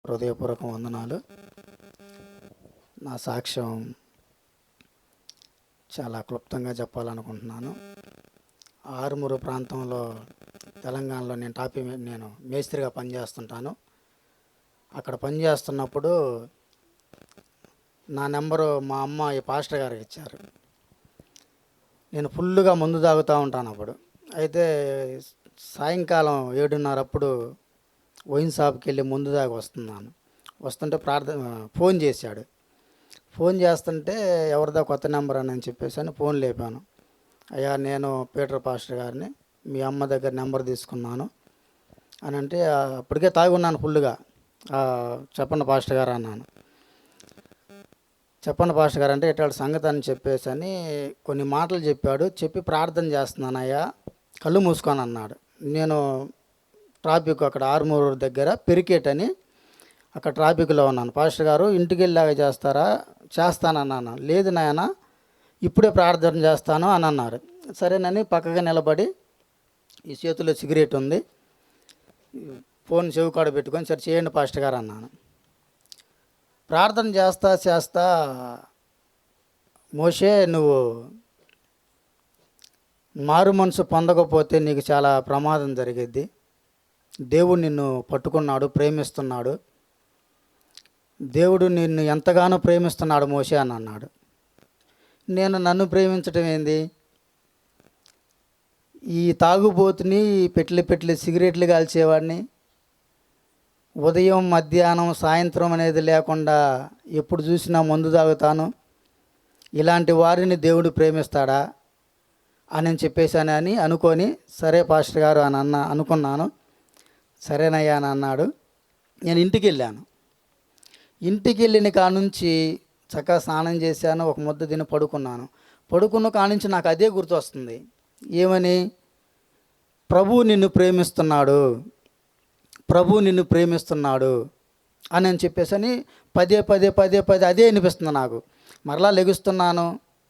హృదయపూర్వక వందనాలు. నా సాక్ష్యం చాలా క్లుప్తంగా చెప్పాలనుకుంటున్నాను. ఆరుమూరు ప్రాంతంలో తెలంగాణలో నేను మేస్త్రిగా పనిచేస్తుంటాను. అక్కడ పనిచేస్తున్నప్పుడు నా నెంబరు మా అమ్మాయి పాస్టర్ గారికి ఇచ్చారు. నేను ఫుల్గా మందు తాగుతూ ఉంటాను అప్పుడు. అయితే సాయంకాలం 7:30 అప్పుడు వైన్ షాప్కి వెళ్ళి మందు తాగి వస్తుంటే ఫోన్ చేశాడు. ఫోన్ చేస్తుంటే ఎవరిదా కొత్త నెంబర్ అని చెప్పేసి అని ఫోన్ లేపాను. అయ్యా, నేను పీటర్ పాస్టర్ గారిని, మీ అమ్మ దగ్గర నెంబర్ తీసుకున్నాను అని అంటే, అప్పటికే తాగి ఉన్నాను ఫుల్గా. చెప్పండి పాస్టర్ గారు అన్నాను. చెప్పండి పాస్టర్ గారు అంటే ఇట్లాంటి సంగతి అని చెప్పేసి అని కొన్ని మాటలు చెప్పాడు. చెప్పి ప్రార్థన చేస్తున్నాను అయ్యా, కళ్ళు మూసుకొని అన్నాడు. నేను ట్రాఫిక్ అక్కడ ఆరుమూరు దగ్గర పెరికేట్ అని అక్కడ ట్రాఫిక్లో ఉన్నాను. పాస్టర్ గారు ఇంటికి వెళ్ళాక చేస్తానన్నాను. లేదు నాయన, ఇప్పుడే ప్రార్థన చేస్తాను అని అన్నారు. సరేనని పక్కగా నిలబడి ఈ చేతిలో సిగరెట్ ఉంది, ఫోన్ చెవి కాడ పెట్టుకొని సరే చేయండి పాస్టర్ గారు అన్నాను. ప్రార్థన చేస్తా మోషే, నువ్వు మారు మనసు పొందకపోతే నీకు చాలా ప్రమాదం జరిగిద్ది. దేవుడు నిన్ను పట్టుకున్నాడు, ప్రేమిస్తున్నాడు. దేవుడు నిన్ను ఎంతగానో ప్రేమిస్తున్నాడు మోషే అని అన్నాడు. నేను నన్ను ప్రేమించటం ఏంది? ఈ తాగుబోతుని పెట్లి సిగరెట్లు కాల్చేవాడిని, ఉదయం మధ్యాహ్నం సాయంత్రం అనేది లేకుండా ఎప్పుడు చూసినా మందు తాగుతాను. ఇలాంటి వారిని దేవుడు ప్రేమిస్తాడా అని చెప్పేశానని అనుకొని, సరే పాస్టర్ గారు అని అనుకున్నాను. సరేనయ్యా అని అన్నాడు. నేను ఇంటికి వెళ్ళాను. ఇంటికి వెళ్ళిన కానుంచి చక్కగా స్నానం చేశాను, ఒక ముద్ద తిని పడుకున్న కానుంచి నాకు అదే గుర్తు వస్తుంది. ఏమని? ప్రభువు నిన్ను ప్రేమిస్తున్నాడు, ప్రభువు నిన్ను ప్రేమిస్తున్నాడు అని చెప్పేసి పదే అదే అనిపిస్తుంది నాకు. మరలా లెగుస్తున్నాను,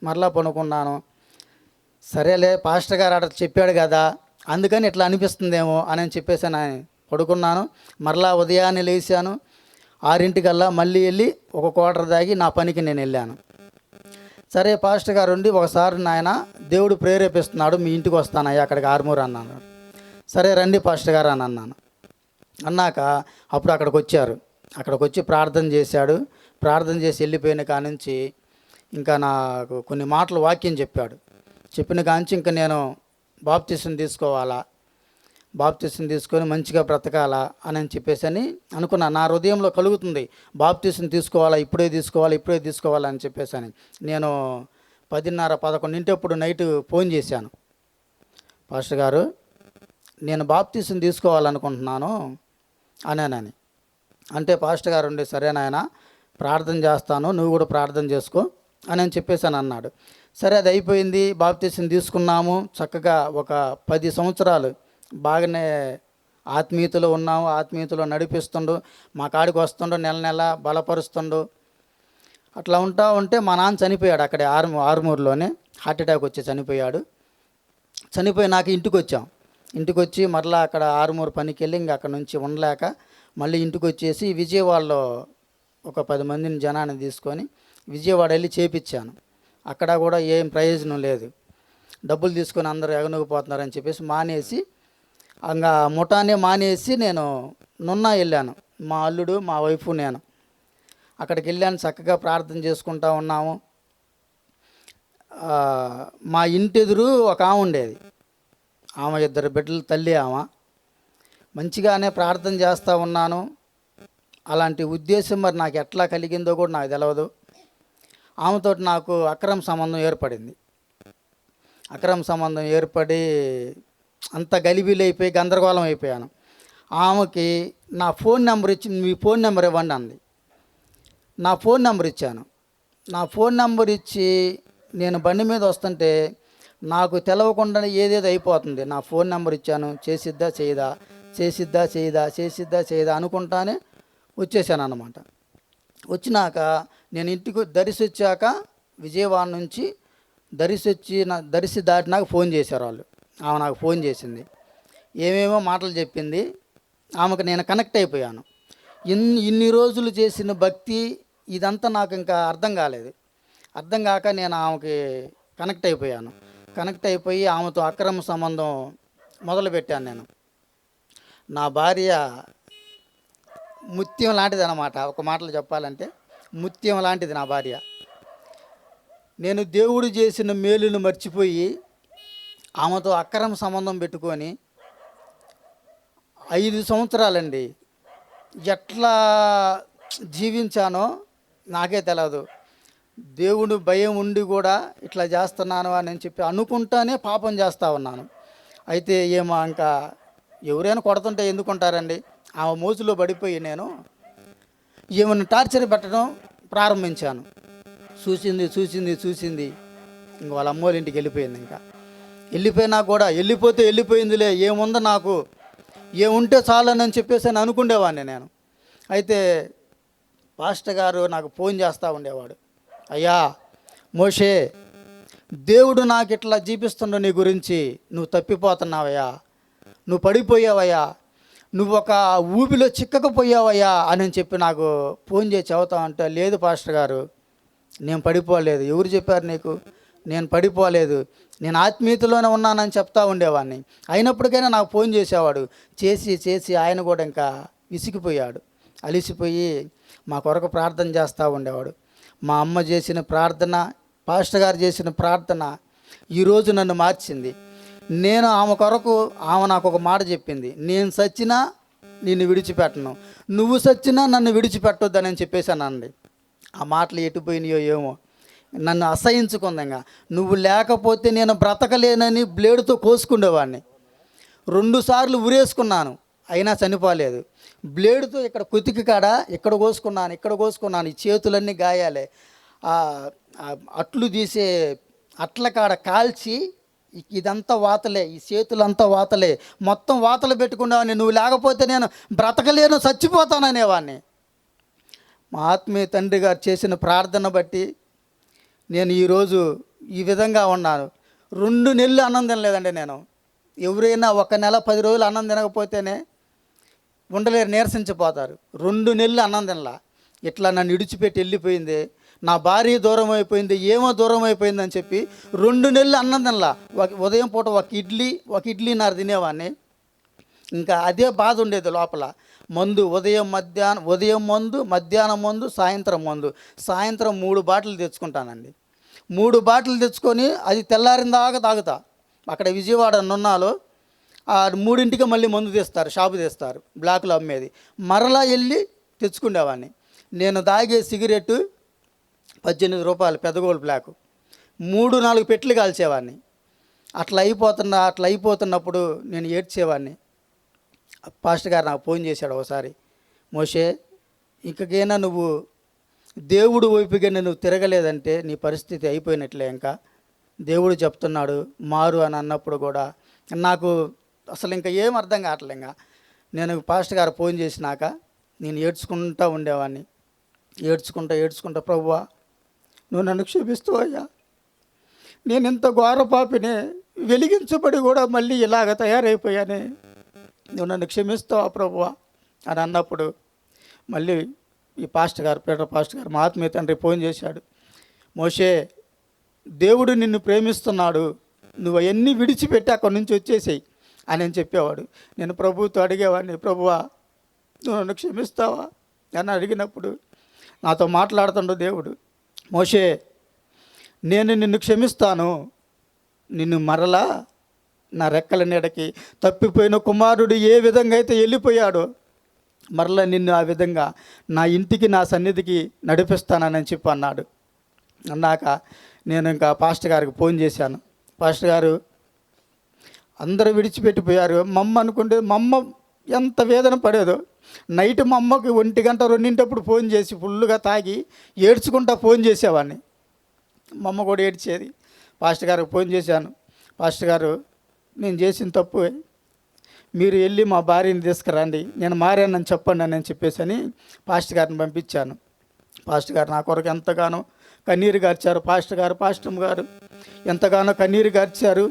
మరలా పడుకున్నాను. సరేలే పాస్టర్ గారు అక్కడ చెప్పాడు కదా, అందుకని ఇట్లా అనిపిస్తుందేమో అని చెప్పేసి పడుకున్నాను. మరలా ఉదయాన్నే లేచాను. 6 మళ్ళీ వెళ్ళి ఒక క్వార్టర్ తాగి నా పనికి నేను వెళ్ళాను. సరే పాస్టర్ గారు ఉండి, ఒకసారి నాయన దేవుడు ప్రేరేపిస్తున్నాడు, మీ ఇంటికి వస్తానయ్యా అక్కడికి ఆరుమూరు అన్నాను. సరే రండి పాస్టర్ గారు అని అన్నాను. అన్నాక అప్పుడు అక్కడికి వచ్చారు. అక్కడికి వచ్చి ప్రార్థన చేశాడు. ప్రార్థన చేసి వెళ్ళిపోయిన కానుంచి ఇంకా నాకు కొన్ని మాటలు వాక్యం చెప్పాడు. చెప్పిన కానుంచి ఇంకా నేను బాప్తిసం తీసుకోవాలా, బాప్తిసం తీసుకొని మంచిగా బ్రతకాలా అని చెప్పేసి అనుకున్నా. నా హృదయంలో కలుగుతుంది, బాప్తిసం తీసుకోవాలా, ఇప్పుడే తీసుకోవాలా అని చెప్పేసి నేను 10:30, 11 నైట్ ఫోన్ చేశాను. పాస్టర్ గారు, నేను బాప్తిసం తీసుకోవాలనుకుంటున్నాను అని అంటే పాస్టర్ గారు ఉండి, సరేనాయన ప్రార్థన చేస్తాను, నువ్వు కూడా ప్రార్థన చేసుకో అని చెప్పేసి అన్నాడు. సరే, అది అయిపోయింది. బాప్తిసం తీసుకున్నాము. చక్కగా ఒక 10 సంవత్సరాలు బాగానే ఆత్మీయతలో ఉన్నాము. ఆత్మీయతలో నడిపిస్తుండు, మా కాడికి వస్తుండు, నెల బలపరుస్తుండు. అట్లా ఉంటే మా నాన్న చనిపోయాడు. అక్కడే ఆరుమూరులోనే హార్ట్ అటాక్ వచ్చి చనిపోయాడు. చనిపోయి నాకు ఇంటికి వచ్చి మరలా అక్కడ ఆరుమూరు పనికి వెళ్ళి ఇంకా అక్కడ నుంచి ఉండలేక మళ్ళీ ఇంటికి వచ్చేసి విజయవాడలో ఒక 10 మందిని జనాన్ని తీసుకొని విజయవాడ వెళ్ళి చేపించాను. అక్కడ కూడా ఏం ప్రయోజనం లేదు, డబ్బులు తీసుకొని అందరూ ఎగనూగిపోతున్నారని చెప్పేసి మానేసి, ఇంకా ముఠానే మానేసి నేను నున్నా వెళ్ళాను. మా అల్లుడు, మా వైఫ్, నేను అక్కడికి వెళ్ళాను. చక్కగా ప్రార్థన చేసుకుంటూ ఉన్నాము. మా ఇంటి ఎదురు ఒక ఆమె ఉండేది. ఆమె 2 బిడ్డల తల్లి. ఆమె మంచిగానే ప్రార్థన చేస్తూ ఉన్నాను. అలాంటి ఉద్దేశం మరి నాకు ఎట్లా కలిగిందో కూడా నాకు తెలియదు. ఆమెతో నాకు అక్రమ సంబంధం ఏర్పడింది. అక్రమ సంబంధం ఏర్పడి అంత గలిబిలైపోయి గందరగోళం అయిపోయాను. ఆమెకి నా ఫోన్ నెంబర్ ఇచ్చి, మీ ఫోన్ నెంబర్ ఇవ్వండి అంది. నా ఫోన్ నెంబర్ ఇచ్చాను. నా ఫోన్ నెంబర్ ఇచ్చి నేను బండి మీద వస్తుంటే నాకు తెలవకుండా ఏదేదో అయిపోతుంది. నా ఫోన్ నెంబర్ ఇచ్చాను, చేసిద్దా చేయదా అనుకుంటానే వచ్చేసాను అన్నమాట. వచ్చినాక నేను ఇంటికి దర్శొచ్చాక విజయవాడ నుంచి దర్శి దాటినాక ఫోన్ చేశారు వాళ్ళు. ఆమె నాకు ఫోన్ చేసింది, ఏమేమో మాటలు చెప్పింది. ఆమెకు నేను కనెక్ట్ అయిపోయాను. ఇన్ని రోజులు చేసిన భక్తి ఇదంతా నాకు ఇంకా అర్థం కాలేదు. అర్థం కాక నేను ఆమెకి కనెక్ట్ అయిపోయాను. కనెక్ట్ అయిపోయి ఆమెతో అక్రమ సంబంధం మొదలుపెట్టాను నేను. నా భార్య ముత్యం లాంటిది అన్నమాట. ఒక మాటలో చెప్పాలంటే ముత్యం లాంటిది నా భార్య. నేను దేవుడు చేసిన మేలును మర్చిపోయి ఆమెతో అక్రమ సంబంధం పెట్టుకొని 5 సంవత్సరాలండి ఎట్లా జీవించానో నాకే తెలియదు. దేవుడు భయం ఉండి కూడా ఇట్లా చేస్తున్నాను అని చెప్పి అనుకుంటానే పాపం చేస్తూ ఉన్నాను. అయితే ఏమో ఇంకా ఎవరైనా కొడుతుంటే ఎందుకుంటారండి, ఆమె మోజులో పడిపోయి నేను ఏమైనా టార్చర్ పెట్టడం ప్రారంభించాను. చూసింది చూసింది చూసింది ఇంక వాళ్ళ అమ్మోళ్ళ ఇంటికి వెళ్ళిపోయింది. ఇంకా వెళ్ళిపోయినా కూడా వెళ్ళిపోతే వెళ్ళిపోయిందిలే, ఏముందో నాకు, ఏముంటే చాలని చెప్పేసి అని అనుకునేవాడిని నేను. అయితే పాస్టర్ గారు నాకు ఫోన్ చేస్తూ ఉండేవాడు, అయ్యా మోషే, దేవుడు నాకు ఇట్లా జీపిస్తుండ నీ గురించి, నువ్వు తప్పిపోతున్నావయ్యా, నువ్వు పడిపోయావయ్యా, నువ్వు ఒక ఊబిలో చిక్కకపోయావయ్యా అని చెప్పి నాకు ఫోన్ చేసి చెబుతా అంటే, లేదు పాస్టర్ గారు నేను పడిపోలేదు. ఎవరు చెప్పారు నీకు? నేను పడిపోలేదు, నేను ఆత్మీయతలోనే ఉన్నానని చెప్తా ఉండేవాడిని. అయినప్పటికైనా నాకు ఫోన్ చేసేవాడు. చేసి చేసి ఆయన కూడా ఇంకా విసిగిపోయాడు, అలిసిపోయి మా కొరకు ప్రార్థన చేస్తూ ఉండేవాడు. మా అమ్మ చేసిన ప్రార్థన, పాస్టర్ గారు చేసిన ప్రార్థన ఈరోజు నన్ను మార్చింది. నేను ఆమె కొరకు, ఆమె నాకు ఒక మాట చెప్పింది, నేను చచ్చినా నిన్ను విడిచిపెట్టను, నువ్వు చచ్చినా నన్ను విడిచిపెట్టొద్దని చెప్పేశానండి. ఆ మాటలు ఎటుపోయినాయో ఏమో, నన్ను అసహించుకుందంగా. నువ్వు లేకపోతే నేను బ్రతకలేనని బ్లేడుతో కోసుకునేవాడిని. 2 సార్లు ఉరేసుకున్నాను, అయినా చనిపోలేదు. బ్లేడుతో ఇక్కడ కుతికి కాడ ఇక్కడ కోసుకున్నాను. ఈ చేతులన్నీ గాయాలే. అట్లు తీసే అట్ల కాడ కాల్చి ఇదంతా వాతలే, ఈ చేతులంతా వాతలే, మొత్తం వాతలు పెట్టుకునేవాడిని. నువ్వు లేకపోతే నేను బ్రతకలేను, చచ్చిపోతాననేవాడిని. మా ఆత్మీయ తండ్రి గారు చేసిన ప్రార్థన బట్టి నేను ఈరోజు ఈ విధంగా ఉన్నాను. 2 నెలలు అన్నం తినలేదండి నేను. ఎవరైనా 1 నెల 10 రోజులు అన్నం తినకపోతేనే ఉండలేరు, నీరసించిపోతారు. 2 నెలలు అన్నం తినలా. ఇట్లా నన్ను విడిచిపెట్టి వెళ్ళిపోయింది, నా భార్య దూరం అయిపోయింది, ఏమో దూరం అయిపోయిందని చెప్పి 2 నెలలు అన్నం తినలా. ఉదయం పూట ఒక ఇడ్లీన్నర తినేవాడిని. ఇంకా అదే బాధ ఉండేది లోపల. మందు ఉదయం మందు, మధ్యాహ్నం మందు, సాయంత్రం మందు. సాయంత్రం 3 బాటిల్ తెచ్చుకుంటానండి. 3 బాటిల్ తెచ్చుకొని అది తెల్లారిన దాకా తాగుతా. అక్కడ విజయవాడ నున్నాలో 3ంటికి మళ్ళీ మందు తెస్తారు, షాపు తెస్తారు, బ్లాక్లో అమ్మేది. మరలా వెళ్ళి తెచ్చుకునేవాడిని. నేను తాగే సిగరెట్టు 18 రూపాయలు, పెద్దగోల్డ్ బ్లాక్. 3-4 పెట్లు కాల్చేవాడిని. అట్లా అయిపోతున్నప్పుడు నేను ఏడ్చేవాడిని. పాస్టర్ గారు నాకు ఫోన్ చేశాడు ఒకసారి, మోషే ఇంకకైనా నువ్వు దేవుడు వైపుగా నువ్వు తిరగలేదంటే నీ పరిస్థితి అయిపోయినట్లే, ఇంకా దేవుడు చెప్తున్నాడు మారు అని అన్నప్పుడు కూడా నాకు అసలు ఇంకా ఏం అర్థం కావట్లే. ఇంకా నేను పాస్టర్ గారు ఫోన్ చేసినాక నేను ఏడ్చుకుంటూ ఉండేవాడిని. ఏడ్చుకుంటా ప్రభువా నువ్వు నన్ను క్షమిస్తూ అయ్యా, నేను ఇంత ఘోర పాపినే, వెలిగించబడి కూడా మళ్ళీ ఇలాగ తయారైపోయానే, నువ్వు నన్ను క్షమిస్తావా ప్రభువా అని అన్నప్పుడు మళ్ళీ ఈ పాస్టర్ గారు, పీటర్ పాస్టర్ గారు, మా ఆత్మీయ తండ్రి ఫోన్ చేశాడు, మోషే దేవుడు నిన్ను ప్రేమిస్తున్నాడు, నువ్వు అవన్నీ విడిచిపెట్టి అక్కడి నుంచి వచ్చేసేయి అని చెప్పేవాడు. నేను ప్రభువుతో అడిగేవాడిని, ప్రభువా నువ్వు నన్ను క్షమిస్తావా అని అడిగినప్పుడు నాతో మాట్లాడుతుండు దేవుడు, మోషే నేను నిన్ను క్షమిస్తాను, నిన్ను మరలా నా రెక్కల నీడకి, తప్పిపోయిన కుమారుడు ఏ విధంగా అయితే వెళ్ళిపోయాడో మరలా నిన్ను ఆ విధంగా నా ఇంటికి, నా సన్నిధికి నడిపిస్తానని చెప్పి అన్నాడు. అన్నాక నేను ఇంకా పాస్టర్ గారికి ఫోన్ చేశాను. పాస్టర్ గారు అందరూ విడిచిపెట్టిపోయారు, మమ్మ అనుకుంటే మమ్మ ఎంత వేదన పడేదో. నైట్ మా అమ్మకి 1 గంట 2 ఫోన్ చేసి ఫుల్గా తాగి ఏడ్చుకుంటా ఫోన్ చేసేవాడిని. మా అమ్మ కూడా ఏడ్చేది. పాస్టర్ గారికి ఫోన్ చేశాను, పాస్టర్ గారు నేను చేసిన తప్పు, మీరు వెళ్ళి మా భార్యని తీసుకురండి, నేను మారానని చెప్పండి అని చెప్పేసి పాస్టర్ గారిని పంపించాను. పాస్టర్ గారు నా కొరకు ఎంతగానో కన్నీరు గార్చారు. పాస్టమ్ గారు ఎంతగానో కన్నీరు గార్చారు.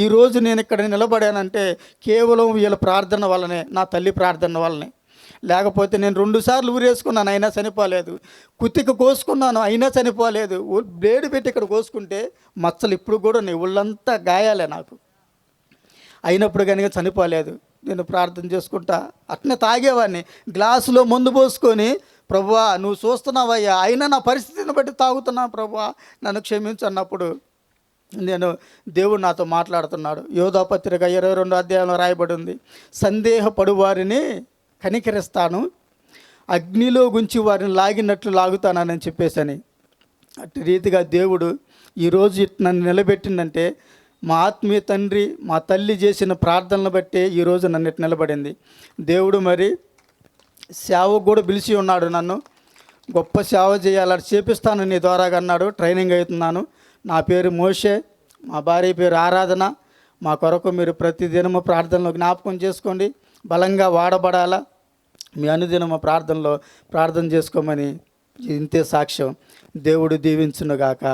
ఈరోజు నేను ఇక్కడ నిలబడానంటే కేవలం వీళ్ళ ప్రార్థన వల్లనే, నా తల్లి ప్రార్థన వల్లనే. లేకపోతే నేను 2 సార్లు ఊరేసుకున్నాను అయినా చనిపోలేదు. కుత్తిక కోసుకున్నాను అయినా చనిపోలేదు. బ్లేడు పెట్టి ఇక్కడ కోసుకుంటే మచ్చలు ఇప్పుడు కూడా ఉన్నాయి, ఒళ్ళంతా గాయాలే నాకు. అయినప్పుడు కనుక చనిపోలేదు. నేను ప్రార్థన చేసుకుంటా అట్నే తాగేవాడిని. గ్లాసులో మందు పోసుకొని, ప్రభువా నువ్వు చూస్తున్నావయ్యా, అయినా నా పరిస్థితిని బట్టి తాగుతున్నా, ప్రభువా నన్ను క్షమించు అన్నప్పుడు నేను దేవుడు నాతో మాట్లాడుతున్నాడు. యోధాపత్రిక 22 అధ్యాయంలో రాయబడి ఉంది, సందేహపడు వారిని కనికరిస్తాను, అగ్నిలో గుంచి వారిని లాగినట్లు లాగుతానని చెప్పేసని. అట్టి రీతిగా దేవుడు ఈరోజు నన్ను నిలబెట్టిందంటే మా ఆత్మీయ తండ్రి, మా తల్లి చేసిన ప్రార్థనలు బట్టే ఈరోజు నన్ను ఇటు నిలబడింది. దేవుడు మరి సేవకు కూడా పిలిచి ఉన్నాడు. నన్ను గొప్ప సేవ చేయాలని చేపిస్తాను నీ ద్వారాగా అన్నాడు. ట్రైనింగ్ అవుతున్నాను. నా పేరు మోషే, మా భార్య పేరు ఆరాధన. మా కొరకు మీరు ప్రతిదినము ప్రార్థనలో జ్ఞాపకం చేసుకోండి, బలంగా వాడబడాలా. మీ అనుదినము ప్రార్థనలో ప్రార్థన చేసుకోమని ఇంతే సాక్ష్యం. దేవుడు దీవించునుగాక.